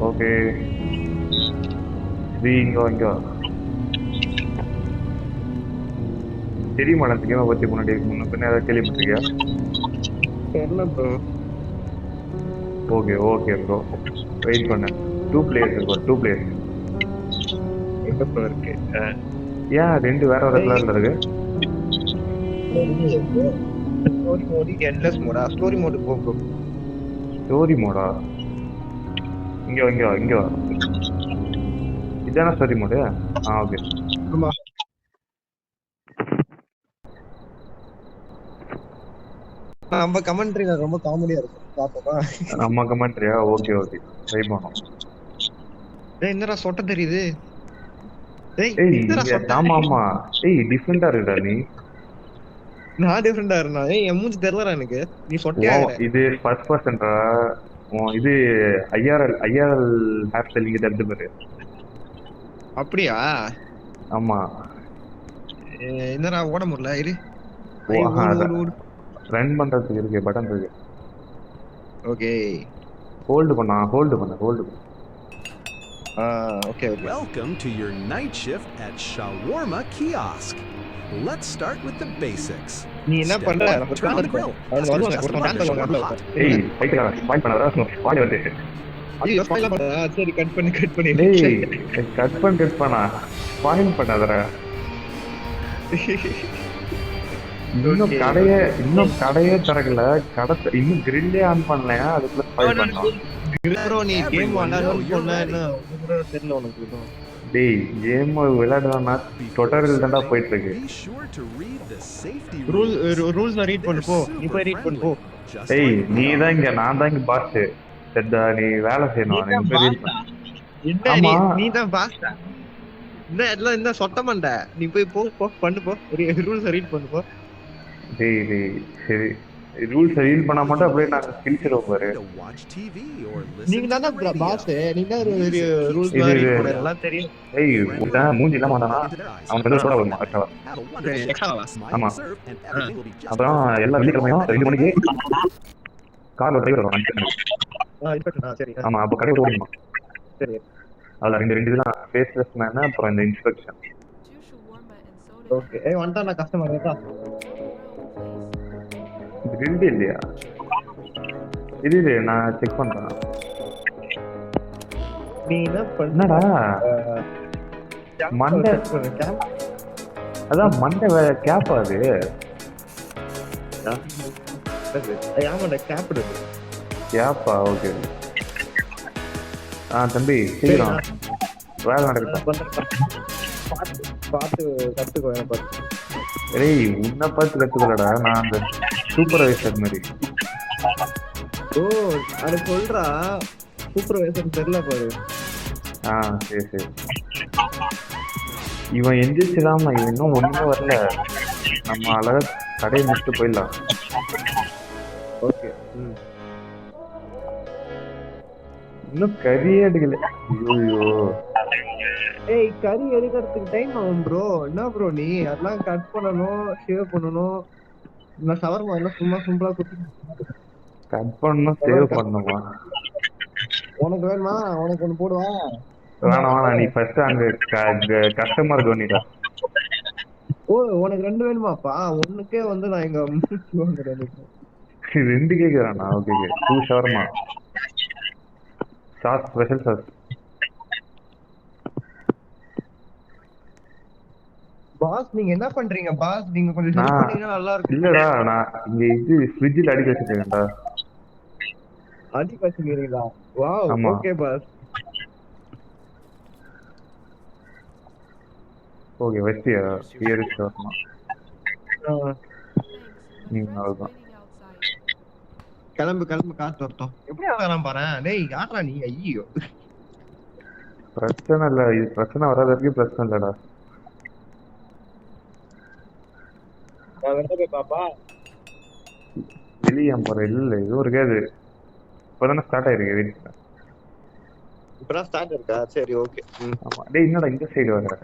Okay. Sri இங்க வா, இங்க வா. தெரியுமா அந்த கேமை பத்தி முன்ன பின்ன ஏதாவது கேள்விப்பட்டிருக்கியா? தெரியல bro. Okay okay bro, wait பண்ணு. 2 பிளேயர்ஸ் இருக்கும், 2 பிளேயர்ஸ். எங்க ப்ரோ இருக்கு? ஏன் ரெண்டு வேற வேற கலர்ல இருக்கு? ஸ்டோரி மோடு, எண்ட்லெஸ் மோடா? ஸ்டோரி மோடு போ ப்ரோ. ஸ்டோரி மோடா? இங்க வா, இங்க வா, இங்க வா. இதான ஸ்டோரி மோடு? ஓகே. ஆமா. நம்ம கமெண்ட்ரில ரொம்ப காமெடியா இருக்கும், பாப்போமா? நம்ம கமெண்ட்ரியா? ஓகே ஓகே, ட்ரை பண்ணோம். என்னடா சொட்ட தெரியுது? ஏய் என்னடா இங்க சொட்ட? ஆமா ஆமா. ஏய் டிஃபரெண்டா இருக்குடா நீ. நான் டிஃபரெண்டா இருந்தா என் மூஞ்சி தெரியலடா எனக்கு. நீ சொட்டையாகிற. இது ஃபர்ஸ்ட் பர்சன்டா. இது ஐஆர்எல் ஐஆர்எல் ஹேர் ஸ்டைலிங் தெரிஞ்சு பாரு. அப்படியா? ஆமா. என்னடா ஓட முடியல, இரு. ஓடு ஓடு ஓடு. ரன் பண்றதுக்கு இருக்கு, பட்டன் இருக்கு. ஓகே. ஹோல்டு பண்ணு, ஹோல்டு பண்ணு. Okay okay. Welcome to your night shift at Shawarma Kiosk. Let's start with the basics. நீ என்ன பண்ற? Turn on the grill. அவன் வருவான், ஒருத்தன் ஹேண்ட் Shawarma பண்ணுவான். hot. ஏய் பைக்கல பாயிண்ட் பண்ணாதடா, வாடி வந்து. ஐயோ ஸ்பாயில் பண்ணா. சரி கட் பண்ணி. டேய் கட் பண்ணா பாயிண்ட் பண்ணாதடா. இன்னும் கடையே திறக்கல. இன்னும் கிரில்லே ஆன் பண்ணலையா, அதுக்குள்ள ஃபைல் பண்ணலாம். ப்ரோ நீ கேம் விளையாடணும்னு சொன்னா என்ன தெரியல உனக்கு? டேய் கேம் விளையாடுறா டொட்டரில் தான்டா போயிட்டு இருக்கு. Be sure to read the safety rules read பண்ணு போ. நீ போய் ரீட் பண்ணு போ. டேய் நீ தான் இங்க, நான் தான் இங்க பாஸ். செத்தா நீ வேலை செய்யணும். நீ போய் ரீட் பண்ணு. என்ன நீ தான் பாஸ். இந்த சொட்ட மண்ட. நீ போய் போ பண்ணு போ. ரூல்ஸ் ரீட் பண்ணு போ. டேய் சரி, ரூல்ஸ் ரீட் பண்ணா மட்டும் அப்படியே நாங்க கிழிச்சிடுவோம் பாரு. நீங்க தானே பாஸ். நீங்க ரூல்ஸ் ரீட் பண்ணலாம் தெரியும். ஏய் உதான் மூஞ்சி இல்லாம வந்தானா அவன் ஏதோ சொல்ல வருமா கரெக்டா? ஆமா. அப்புறம் எல்லா வெள்ளிக்கிழமையும் 2 மணிக்கு கார்ல டிரைவர் வருவான். சரி. ஆமா, அப்ப கடை ஓடுமா? சரி. அதுல ரெண்டு இதெல்லாம் ஃபேஸ்லெஸ் மேன், அப்புறம் இந்த இன்ஸ்பெக்ஷன். ஓகே. வந்துட்டா நான் கஸ்டமர் இருக்கா? கிரில் இல்லையா? இது நான் செக் பண்றேன். நீ என்ன பண்ணடா மண்டை? அதான் மண்டை கேப். அது ஆமாடா கேப் இருக்கு. கேப்பா? ஓகே. தம்பி சீக்கிரம் வேலை நடக்கட்டும். பார்த்து கத்துக்கோ. என்ன பார்த்து? ஏய் உன்னை பார்த்து கத்துக்கலடா, நான் அந்த சூப்பர்வைசர் மாதிரி. அது சொல்றா. சூப்பர்வைசர் தெரியல பாரு. சரி. இவன் எந்திரிச்சுதாமா, இவன் இன்னும் ஒண்ணுமே வரல. நம்ம அழகா கடையை முடிச்சுட்டு போயிடலாம். ஓகே. இன்னும் கறியே எடுக்கல. ஐயோ ஏய் கறி எடுக்கிறதுக்கு டைம் ஆகும் ப்ரோ. என்ன ப்ரோ நீ அதெல்லாம் கட் பண்ணணும், ஷேவ் பண்ணணும். நான் ஷவர்மா எல்லாம் சும்மா சிம்பிளா குத்தி கட் பண்ணணும், சேவ் பண்ணணுமா? உனக்கு வேணுமா? உனக்கு ஒண்ணு போடுவா. வேணாம், நீ ஃபர்ஸ்ட் அங்க கஸ்டமர் கவனிடா. உனக்கு 2 வேணுமாப்பா? ஒண்ணுக்கே வந்து நான் இங்க 2 கேக்குறானா? Okay 2 shawarma sauce, special sauce. Boss நீங்க என்ன பண்றீங்க பாஸ்? நீங்க கொஞ்சம் ஹெல்ப் பண்ணீங்கன்னா நல்லா இருக்கும். இல்லடா நான் இங்க ஃப்ரிட்ஜில் அடிக்க வச்சிருக்கேன்டா. அடி வச்சிருக்கீங்களா? வாவ். Okay boss. ஓகே வெஸ்டியா ஹியர் இஸ் ஷவர்மா. அவ்வளவுதான். கிளம்பு காசு வரட்டும். எப்படி ஆகலாம் பாரு. டேய் யாரா நீ? ஐயோ பிரச்சனை இல்ல, இது பிரச்சனை வராத வரைக்கும் பிரச்சனை இல்லடா. பாப்பா வெளியே போற இல்ல, இது ஒரு கேது இப்பதானே ஸ்டார்ட் ஆயிருக்கு. வீட்டுல இப்பதான் ஸ்டார்ட் இருக்கா? சரி ஓகே. ஆமா. டேய் என்னடா இந்த சைடு வர?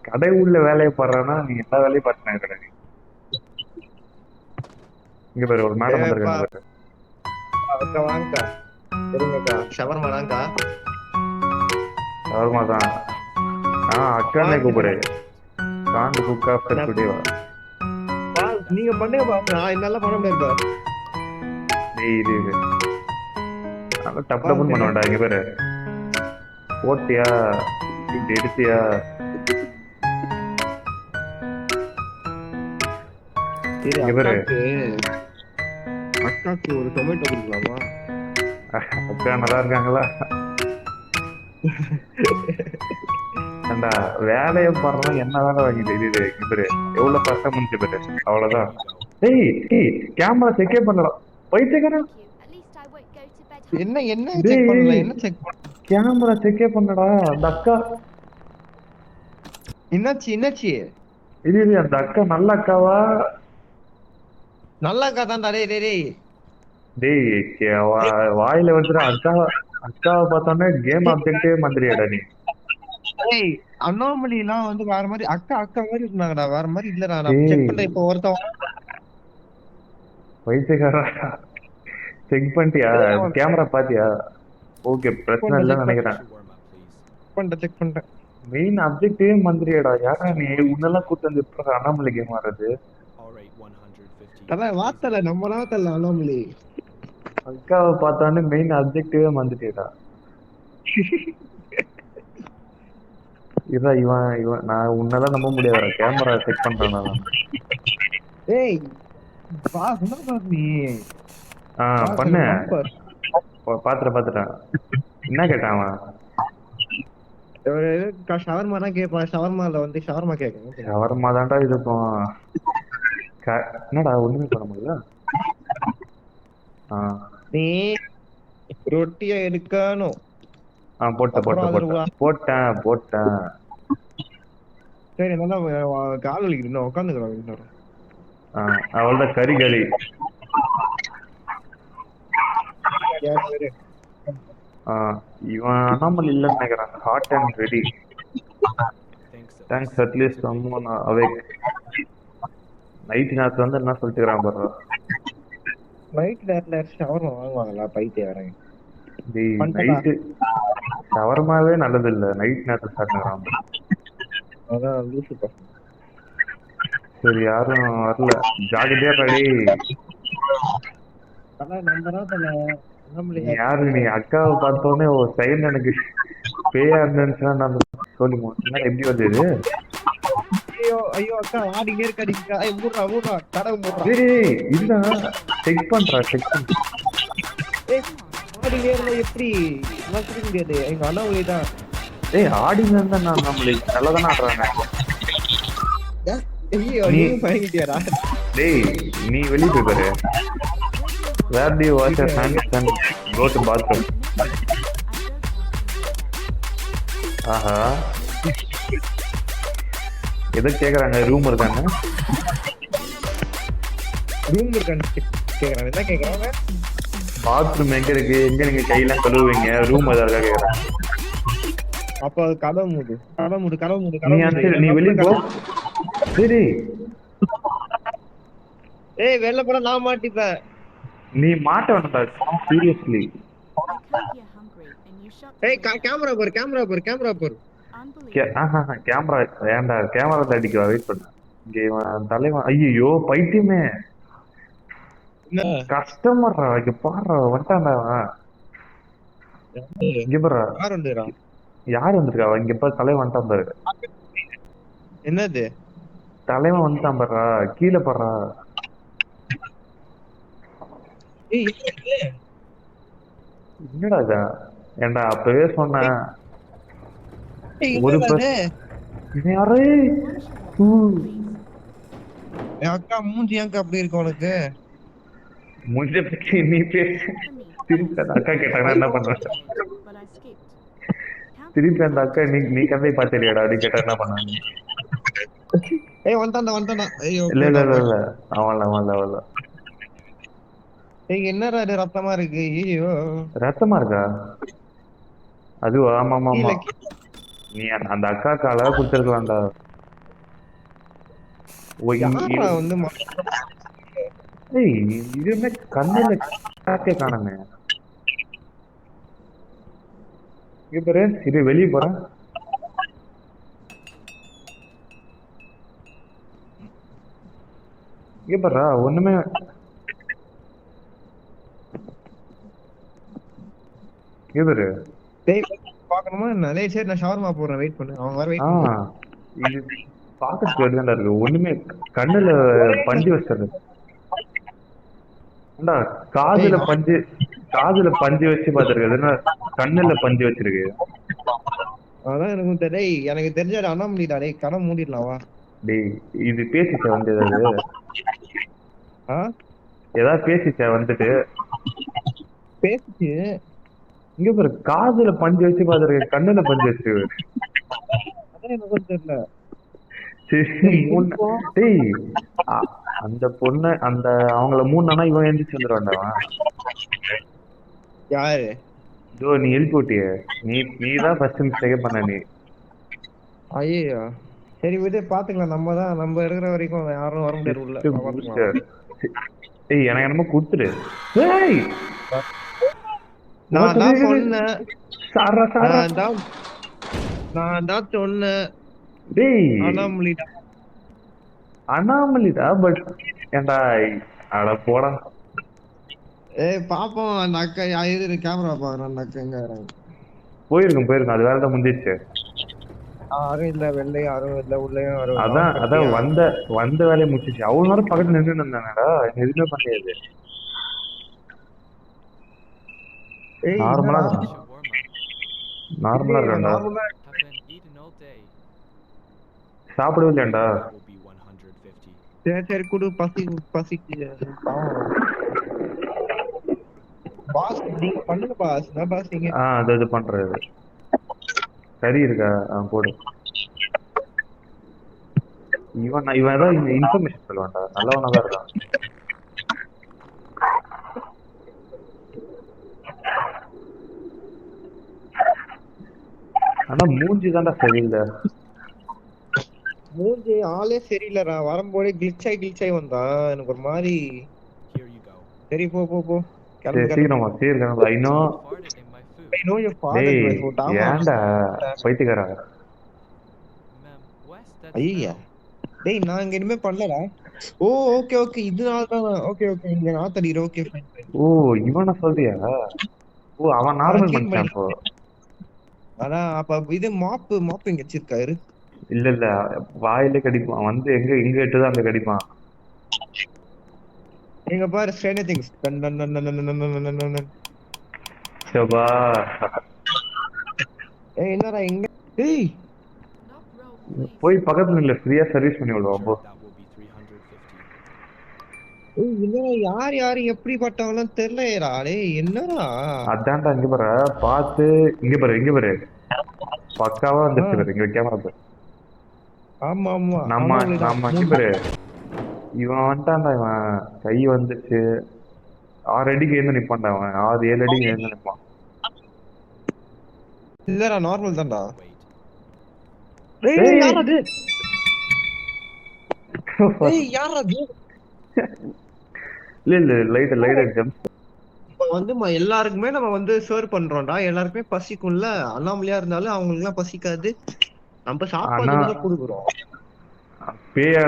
கடை உள்ள வேலையை பாடுறானா? நீ எல்லா வேலையும் பார்த்துனா கடை. இங்க பாரு, ஒரு மேடம் வந்திருக்காங்க. வாங்கக்கா. சரிங்கக்கா. ஷவர்மா தான்க்கா. ஷவர்மா தான். அக்கானே கூப்பிடு. காண்ட் குக் ஆஃப்டர் டுடே வா. நீங்க பண்ணுங்க பா, நான் என்னால பண்ண முடியாது. டேய் இது நான் டப் டப்னு பண்ண வேண்டாம். இங்க பாரு, போட்டியா இப்படி எடுத்தியா? இங்க பாரு, அக்காக்கு ஒரு டொமேட்டோ கொடுக்கலாமா? அக்கா நல்லா இருக்காங்களா? ஏண்டா வேலையை பாடுறோம், என்ன வேலை வாங்கிட்டு இது இவரு எவ்வளவு கஷ்டம் முடிஞ்சு பாரு. அவ்வளவுதான். ஏய் கேமரா செக்கே பண்ணலாம் பைத்தியக்காரன். என்ன என்ன செக் பண்ணல? என்ன செக் பண்ண? கேமரா செக்கே பண்ணடா. அந்த அக்கா என்னாச்சு? இது அந்த அக்கா நல்ல அக்காவா? நல்ல அக்கா தான். டேய் வாயில வந்துடும். அக்காவை பார்த்தோன்னே கேம் ஆப்ஜெக்டே மந்திரியாடா நீ. அண்ணாமலை எல்லாம் வந்து வேற மாதிரி அக்கா மாதிரி இருந்தாங்கடா, வேற மாதிரி இல்லடா. நான் செக் பண்ண இப்போ ஒருத்தன் பைத்தியக்காரா. செக் பண்ணிட்டியா? கேமரா பாத்தியா? ஓகே, பிரச்சனை இல்லைன்னு நினைக்கிறேன். செக் பண்ணிட்டேன். மெயின் அப்ஜெக்டே மந்திரியாடா. யாரா நீ உன்னெல்லாம் கூட்டு வந்து இப்ப அண்ணாமலை கேம் ஆடுறது? வார்த்தை நம்மளா தரல அண்ணாமலை. அக்காவை பார்த்தானே மெயின் அப்ஜெக்டிவே மந்திரியாடா. இதான் இவன் நான் உன்னெல்லாம் நம்ப முடியாதா? கேமரா செக் பண்றேன். ஏய் வா நீ பண்ணு. பாத்துட்டேன். என்ன கேட்டான் அவன்? ஷவர்மா தான் கேட்பான். ஷவர்மால வந்து ஷவர்மா கேட்கணும். ஷவர்மா தான்டா இருக்கும். என்னடா ஒண்ணுமே பண்ண முடியல. நீ ரொட்டியா எடுக்கணும். போட்டேன். சரி, நல்லா கால் வலிக்குது, உட்காந்துக்கிறோம். அவள்தான் கறி. இவன் அண்ணாமலை இல்லைன்னு நினைக்கிறான். Hot and ready. Thanks at least someone awake. Night நேரத்துல வந்து என்ன சொல்லிட்டுக்கிறான் பாரு. நைட் நேரத்துல ஷவர்மா வாங்குவாங்களா பைத்தியக்காரங்க? நைட்டு ஷவர்மாவே நல்லது இல்ல, நைட் நேரத்துல சாப்பிடுறான். அதான் லூசு பசங்க. சரி, யாரும் வரல. ஜாகிரதையா ரெடி. யாரு நீ? அக்காவை பார்த்தோன்னே ஒரு சைடு எனக்கு பேயா இருந்துச்சுன்னா நான் சொல்லுங்க. என்ன எப்படி வந்தது? ஐயோ அக்கா ஆடினே இருக்கா. இல்ல செக் பண்றா. எப்படி முடியாது? எங்க அண்ணாமலை தான். ஆடிங்க இருந்தா நான் நம்மளை நல்லதானே ஆடுறாங்க. டேய் நீ வெளியே போய் பாரு. Where do you wash your hands and go to bathroom? ஆஹா, எதை கேக்குறாங்க? ரூம் இருக்காங்க. என்ன கேக்குறாங்க? பாத்ரூம் எங்க இருக்கு? எங்க நீங்க கையெல்லாம் கழுவுவீங்க? ரூம் ஏதாவது கேக்குறாங்க. அப்ப அது கதவு மூடு. நீ வெளியே போ. சரி, வெளில போட நான் மாட்டிப்பேன். நீ மாட்ட வேண்டாம். சீரியஸ்லி. கேமரா போர். கேமரா வேண்டா. கேமரா அடிக்கவா? வெயிட் பண்ண. இங்க தலைவன். ஐயோ பைத்தியமே. கஸ்டமர்ரா. இங்க பாரு, வந்துட்டான்டா. இங்க பாரு, யார் வந்திருக்கா? இங்க பாரு, தலைவன் வந்துட்டான் பாரு. என்னது? தலைவன் வந்துட்டான் பாருடா. கீழே பாருடா. என்னடா இதா? ஏண்டா அப்பவே சொன்னேன். ஒரு யாரு? அக்கா மூஞ்சி அப்படி இருக்கு உனக்கு? மூஞ்ச பத்தி நீ பேசு. திருப்பி அந்த அக்கா கேட்டாங்கன்னா என்ன பண்ற? திருப்பி அந்த அக்கா நீ கதை பாத்திரியாடா? நீ கேட்டா என்ன பண்ண? இல்ல அவன்ல. என்னடா ரத்தமா இருக்கு? ஐயோ ரத்தமா இருக்கா? அது ஆமா. நீ அந்த அக்கா கால குடுத்திருக்கலாம்டா. வந்து இது என்ன கண்ணுல காட்டே காணுமே. இங்க பாரு இது வெளியே போறேன். இங்க பாரு ஒண்ணுமே இங்க பாரு. டேய் பார்க்கணுமா என்ன? டேய் சரி நான் ஷவர்மா போடுறேன், வெயிட் பண்ணு. அவங்க வர வெயிட் பண்ணு. இது பாக்கறதுக்கு வேண்டியதா இருக்கு. ஒண்ணுமே கண்ணுல பஞ்சு வச்சது. ஏண்டா காதுல பஞ்சு வச்சு பாத்துருக்க, கண்ணுல பஞ்சு வச்சிருக்கு. அதான் எனக்கு டேய் எனக்கு தெரிஞ்ச அண்ணா முடியல. டேய் கடை மூடிடலாம் வா. டேய் இது பேசிச்ச வந்து ஏதாவது பேசிச்ச வந்துட்டு பேசிச்சு. இங்க பாரு காதுல பஞ்சு வச்சு பாத்துருக்க, கண்ணுல பஞ்சு வச்சிருக்கு. அதான் எனக்கு தெரியல. டேய் அந்த பொண்ணு அந்த அவங்கள 3 நாளா இவன் எழுந்திரிச்சு வந்துருவான்டா. யாரு? இதோ நீ எழுப்பி விட்டிய, நீதான் ஃபர்ஸ்ட் மிஸ்டேக்கே பண்ண நீ. ஐயோ சரி விடு பாத்துக்கலாம். நம்ம இருக்கிற வரைக்கும் யாரும் வர முடியாது உள்ள. ஏய் எனக்கு என்னமோ குடுத்துரு. ஏய் நான் தான் சொன்னேன். நான் தான் சொன்னேன். டேய் அண்ணாமலிடா. பட் ஏண்டா அட போடா. பாப்போம் அந்த அக்கா யாரு கேமரா பாக்குறேன். அந்த அக்கா எங்க போயிருக்கும் அது வேறதான் முடிஞ்சிருச்சு. யாரும் இல்ல, வெளில யாரும் இல்ல, உள்ளயும் யாரும். அதான் வந்த வேலையை முடிச்சிச்சு. அவ்வளவு நேரம் பக்கத்துல நின்று இருந்தாங்கடா, எதுவுமே பண்ணலையாது. நார்மலா இருக்காண்டா. சாப்பிடவே இல்லையாண்டா. சரி குடு, பசிக்கு. பாஸ் நீங்க பண்ணுங்க பாஸ். நான் பாஸ் நீங்க அது பண்றது. கறி இருக்கா? போடு. இவன் ஏதாவது இன்ஃபர்மேஷன் சொல்லுவான்டா, நல்லவனாதான் இருக்கான். ஆனா மூஞ்சி தான்டா சரியில்லை. மூஞ்சி ஆளே சரியில்லடா. வரும்போதே கிளிச் ஆகி வந்தான். எனக்கு ஒரு மாதிரி. சரி போ சீக்கிரமா. ஏன்டா பைத்தியக்காரா? ஐயா டேய் நான் இங்க இனிமே பண்ணலடா. ஓகே இதனால தான். ஓகே இங்க நான் தடிறேன். Okay fine. இவன சொல்றியா? அவன் நார்மல் மனுஷன். அப்போ அதான் அப்ப இது மாப்பு இங்க வச்சிருக்காரு. இல்ல வாயிலே கடிப்பான். வந்து எங்க எட்டுதான் அங்க கடிப்பான். எங்க பாரு ஸ்ட்ரேஞ்சர் திங்ஸ். சபா என்னடா எங்க? டேய் போய் பக்கத்துல இல்ல ஃப்ரீயா சர்வீஸ் பண்ணி விடுவோம். போ. என்னடா யார் எப்படிப்பட்டவங்க தெரியலடா. டேய் என்னடா அதான்டா. இங்க பாரு பாத்து. இங்க பாரு பக்காவா வந்துருச்சு பாரு. இங்க கேமரா பாரு. ஆமா நம்ம இங்க பாரு. இவன் வந்துட்டான்டா. இவன் கை வந்துச்சு. 6 அடிக்கு எழுந்து நிப்பான்டா. அவன் 6-7 அடிக்கு எழுந்து நிப்பான். இல்லடா நார்மல் தான்டா. இல்ல லைட் ஜம்ப். வந்து எல்லாருக்குமே நம்ம வந்து சர்வ் பண்றோம்டா. எல்லாருக்குமே பசிக்கும்ல. அண்ணாமலையா இருந்தாலும் அவங்களுக்கு எல்லாம் பசிக்காது. நம்ம சாப்பாடு கொடுக்குறோம். பேயா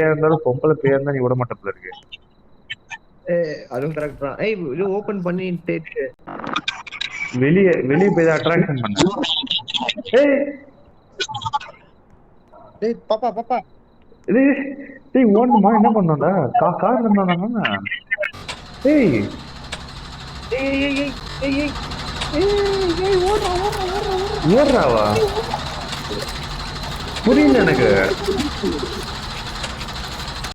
இருந்தாலும் பொம்பளை பேயா இருந்தா நீ விட மாட்டேன் இருக்கு. அதுவும் கரெக்ட் தான். இது ஓபன் பண்ணி வெளியே போய் அட்ராக்ஷன் பண்ண. பாப்பா ஓடணுமா? என்ன பண்ணோம்டா? கார் இருந்தாங்க. ஓடுறாவா? புரியல எனக்கு.